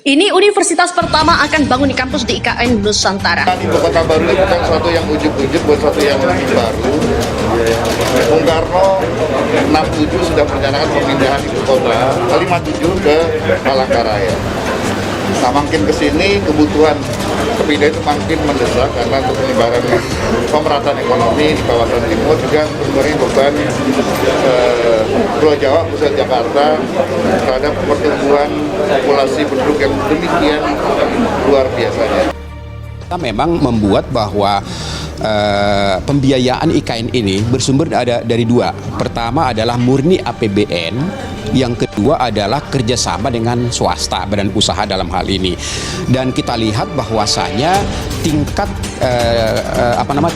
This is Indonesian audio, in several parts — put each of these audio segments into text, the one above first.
Ini universitas pertama akan bangun di kampus di IKN Nusantara. Ibu kota baru ini bukan suatu yang ujuk-ujuk, bukan suatu yang baru. Bung Karno 67 sudah merencanakan pemindahan ibu kota 57 ke Palangkaraya. Nah, makin ke sini kebutuhan kepindahan itu makin mendesak karena untuk penyebaran pemerataan ekonomi di kawasan timur juga memberi beban Pulau Jawa, pusat Jakarta terhadap pertumbuhan populasi penduduk yang demikian luar biasanya. Kita memang membuat bahwa pembiayaan IKN ini bersumber ada dari dua. Pertama adalah murni APBN, yang kedua adalah kerjasama dengan swasta, badan usaha dalam hal ini. Dan kita lihat bahwasanya tingkat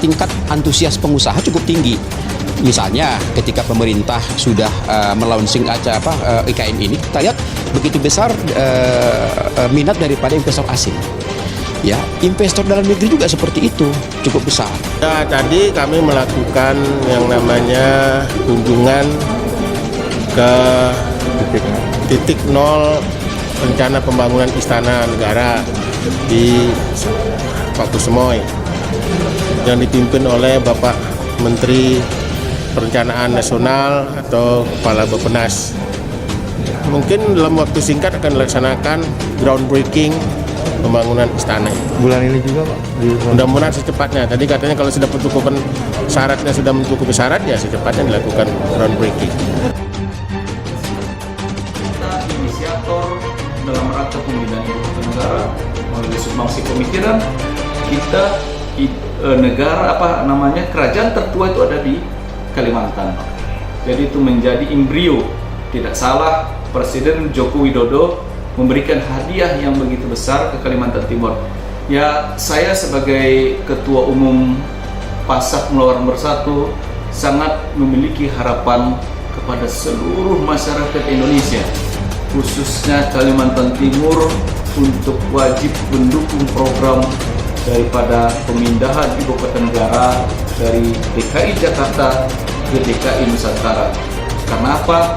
tingkat antusias pengusaha cukup tinggi. Misalnya ketika pemerintah sudah melaunching IKN ini, kita lihat begitu besar minat daripada investor asing. Ya, investor dalam negeri juga seperti itu, cukup besar. Ya, tadi kami melakukan yang namanya kunjungan ke titik nol rencana pembangunan Istana Negara di Pakusemoy yang dipimpin oleh Bapak Menteri Perencanaan Nasional atau Kepala Bappenas. Mungkin dalam waktu singkat akan dilaksanakan groundbreaking pembangunan istana. Bulan ini juga, Pak? Mudah-mudahan secepatnya. Tadi katanya kalau sudah mencukupi syaratnya, sudah mencukupi syarat, ya secepatnya dilakukan groundbreaking. Kita inisiator dalam rangka pembinaan ibu kota negara melalui sumbangsi pemikiran kita kerajaan tertua itu ada di Kalimantan. Jadi itu menjadi embrio. Tidak salah Presiden Joko Widodo memberikan hadiah yang begitu besar ke Kalimantan Timur. Ya, saya sebagai Ketua Umum PASAK Melawan Bersatu sangat memiliki harapan kepada seluruh masyarakat Indonesia, khususnya Kalimantan Timur, untuk wajib mendukung program daripada pemindahan ibu kota negara dari DKI Jakarta ke DKI Nusantara. Karena apa?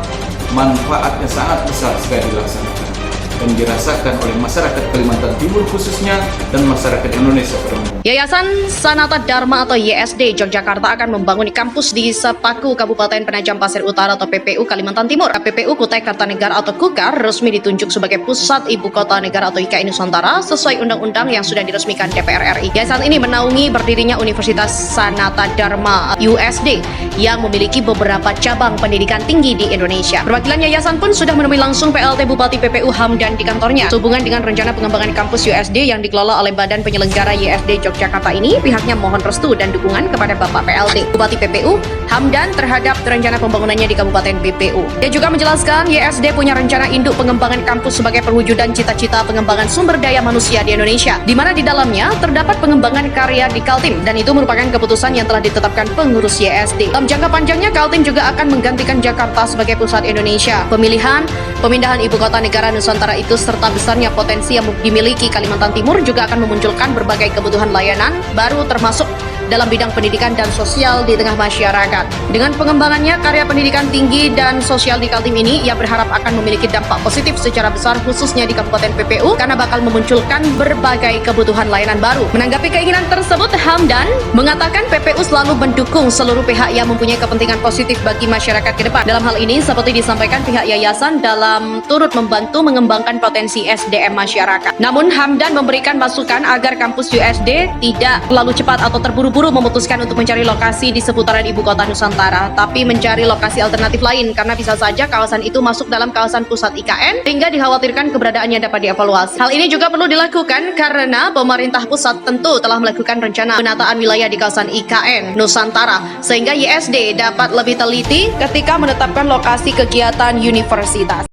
Manfaatnya sangat besar sekali dilaksanakan dan dirasakan oleh masyarakat Kalimantan Timur khususnya dan masyarakat Indonesia pada umumnya. Yayasan Sanata Dharma atau YSD Yogyakarta akan membangun kampus di Sepaku, Kabupaten Penajam Pasir Utara atau PPU Kalimantan Timur. KPPU Kutai Kartanegara atau KUKAR resmi ditunjuk sebagai pusat ibu kota negara atau IKN Nusantara sesuai undang-undang yang sudah diresmikan DPR RI. Yayasan ini menaungi berdirinya Universitas Sanata Dharma USD yang memiliki beberapa cabang pendidikan tinggi di Indonesia. Perwakilan yayasan pun sudah menemui langsung PLT Bupati PPU Hamdan di kantornya. Sehubungan dengan rencana pengembangan kampus USD yang dikelola oleh Badan Penyelenggara YSD Yogyakarta ini, pihaknya mohon restu dan dukungan kepada Bapak PLT Bupati PPU Hamdan terhadap rencana pembangunannya di Kabupaten BPU. Dia juga menjelaskan YSD punya rencana induk pengembangan kampus sebagai perwujudan cita-cita pengembangan sumber daya manusia di Indonesia, di mana di dalamnya terdapat pengembangan karya di Kaltim, dan itu merupakan keputusan yang telah ditetapkan pengurus YSD. Dalam jangka panjangnya, Kaltim juga akan menggantikan Jakarta sebagai pusat Indonesia. Pemindahan ibu kota negara Nusantara itu serta besarnya potensi yang dimiliki Kalimantan Timur juga akan memunculkan berbagai kebutuhan layanan baru termasuk dalam bidang pendidikan dan sosial di tengah masyarakat. Dengan pengembangannya karya pendidikan tinggi dan sosial di Kaltim ini, ia berharap akan memiliki dampak positif secara besar khususnya di Kabupaten PPU karena bakal memunculkan berbagai kebutuhan layanan baru. Menanggapi keinginan tersebut, Hamdan mengatakan PPU selalu mendukung seluruh pihak yang mempunyai kepentingan positif bagi masyarakat ke depan. Dalam hal ini, seperti disampaikan pihak yayasan dalam turut membantu mengembangkan potensi SDM masyarakat. Namun, Hamdan memberikan masukan agar kampus USD tidak terlalu cepat atau terburu-buru memutuskan untuk mencari lokasi di seputaran ibu kota Nusantara, tapi mencari lokasi alternatif lain karena bisa saja kawasan itu masuk dalam kawasan pusat IKN hingga dikhawatirkan keberadaannya dapat dievaluasi. Hal ini juga perlu dilakukan karena pemerintah pusat tentu telah melakukan rencana penataan wilayah di kawasan IKN Nusantara sehingga YSD dapat lebih teliti ketika menetapkan lokasi kegiatan universitas.